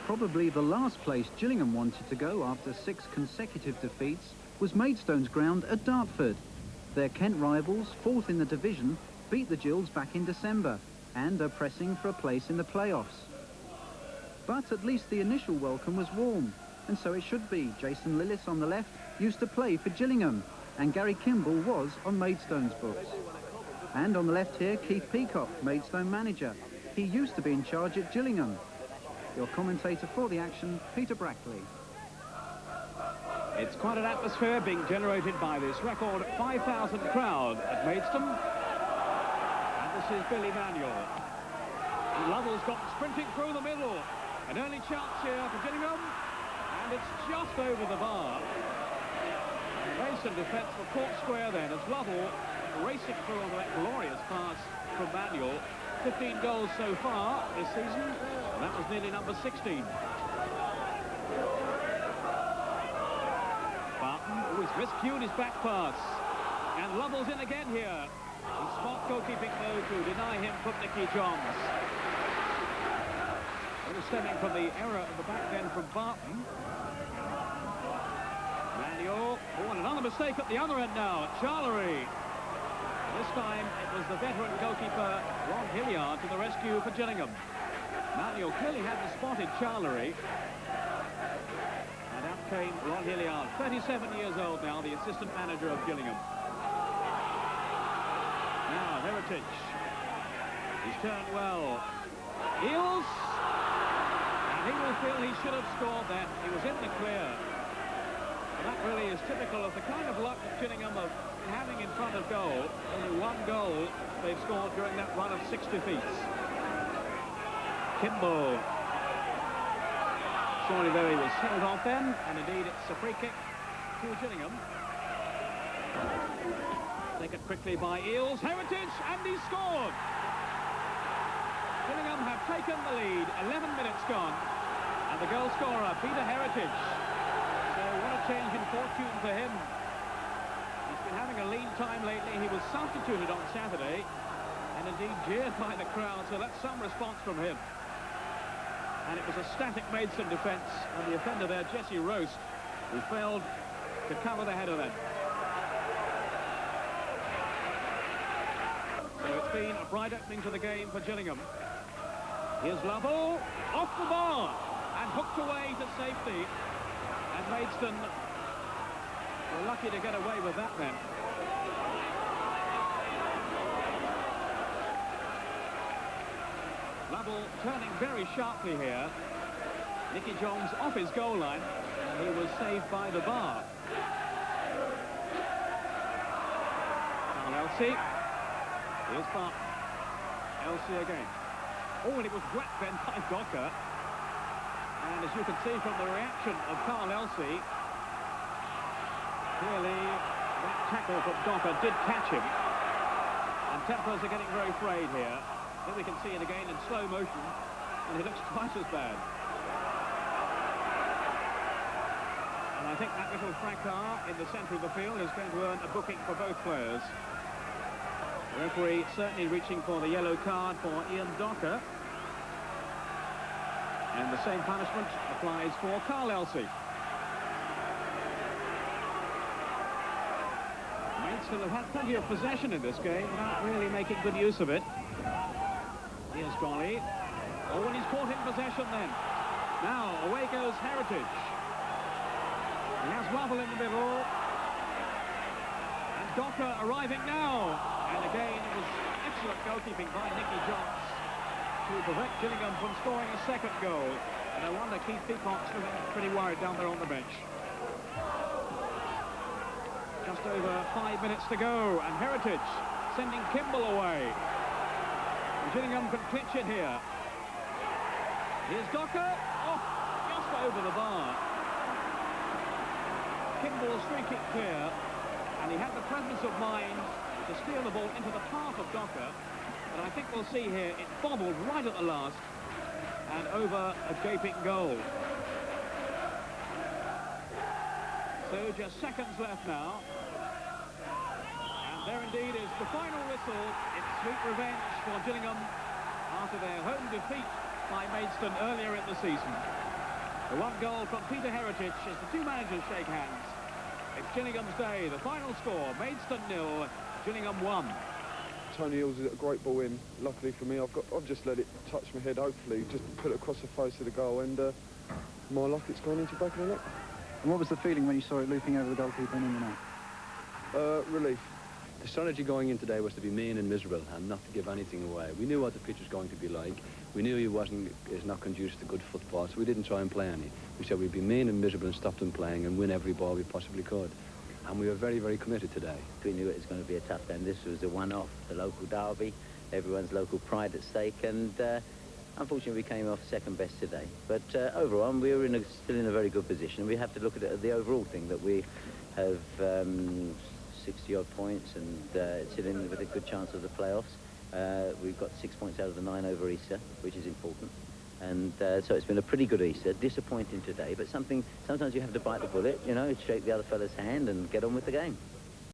Probably the last place Gillingham wanted to go after 6 consecutive defeats was Maidstone's ground at Dartford. Their Kent rivals, 4th in the division, beat the Gills back in December and are pressing for a place in the playoffs. But at least the initial welcome was warm, and so it should be. Jason Lillis on the left used to play for Gillingham, and Gary Kimball was on Maidstone's books. And on the left here, Keith Peacock, Maidstone manager. He used to be in charge at Gillingham. Your commentator for the action, Peter Brackley. It's quite an atmosphere being generated by this record 5,000 crowd at Maidstone. And this is Billy Manuel. Lovell's got sprinting through the middle. An early chance here for Gillingham. And it's just over the bar. And Maidstone defence were caught square then as Lovell racing through on that glorious pass from Manuel. 15 goals so far this season, and that was nearly number 16. Barton, who is miscued his back pass, and Lovell's in again here. He's smart goalkeeping though to deny him from Nicky Johns. It was stemming from the error at the back then from Barton. Manuel, oh, and another mistake at the other end now, Charlery. This time it was the veteran goalkeeper Ron Hilliard to the rescue for Gillingham. Manuel clearly hadn't spotted Charlery. And out came Ron Hilliard, 37 years old now, the assistant manager of Gillingham. Now Heritage. He's turned well. Eels. And he will feel he should have scored then. He was in the clear. And that really is typical of the kind of luck that Gillingham have having in front of goal. Only 1 goal they've scored during that run of 6 defeats. Kimball. Surely though he was held off then, and indeed it's a free kick to Gillingham. Taken quickly by Eels. Heritage, and he scored! Gillingham have taken the lead, 11 minutes gone, and the goal scorer, Peter Heritage. So what a change in fortune for him. He's been having a lean time lately. He was substituted on Saturday and indeed jeered by the crowd, so that's some response from him. And it was a static Maidstone defence, and the offender there, Jesse Roast, who failed to cover the header then. So it's been a bright opening to the game for Gillingham. Here's Lovell, off the bar, and hooked away to safety. And Maidstone were lucky to get away with that then. Lovell turning very sharply here. Nicky Johns off his goal line, and he was saved by the bar. Carl Elsey. Here's Barton. Elsey again. Oh, and it was whacked then by Docker. And as you can see from the reaction of Carl Elsey, clearly that tackle from Docker did catch him. And tempers are getting very frayed here. Then we can see it again in slow motion, and it looks twice as bad. And I think that little fracas in the centre of the field is going to earn a booking for both players. The referee certainly reaching for the yellow card for Ian Docker. And the same punishment applies for Carl Elsey. Maidstone have had plenty of possession in this game without really making good use of it. Here's Golly. Oh, and he's caught in possession then. Now, away goes Heritage. He has Lovell in the middle. And Docker arriving now. And again, it was excellent goalkeeping by Nicky Johns to prevent Gillingham from scoring a second goal. And I wonder Keith Peacock's looking pretty worried down there on the bench. Just over 5 minutes to go, and Heritage sending Kimball away. And Gillingham can clinch it here. Here's Docker. Oh, just over the bar. Kimball's free kick clear, and he had the presence of mind to steal the ball into the path of Docker. But I think we'll see here, it bobbled right at the last and over a gaping goal. So just seconds left now. And there indeed is the final whistle. It's sweet revenge for Gillingham after their home defeat by Maidstone earlier in the season. The one goal from Peter Heritage as the two managers shake hands. It's Gillingham's day. The final score, Maidstone 0, Gillingham 1. Tony Hills has got a great ball in. Luckily for me, I've just let it touch my head, hopefully, just put it across the face of the goal, and my luck, it's gone into the back of the net. And what was the feeling when you saw it looping over the goalkeeper and in the net? Relief. The strategy going in today was to be mean and miserable and not to give anything away. We knew what the pitch was going to be like. We knew it's not conducive to good football, so we didn't try and play any. We said we'd be mean and miserable and stop them playing and win every ball we possibly could. And we were very, very committed today. We knew it was going to be a tough game. This was a one-off, the local derby, everyone's local pride at stake, and unfortunately we came off second best today. But overall, we were still in a very good position. We have to look at the overall thing, that we have 60-odd points and sitting with a good chance of the playoffs. We've got 6 points out of the 9 over Easter, which is important. And so it's been a pretty good Easter, disappointing today, but sometimes you have to bite the bullet, you know, shake the other fella's hand and get on with the game.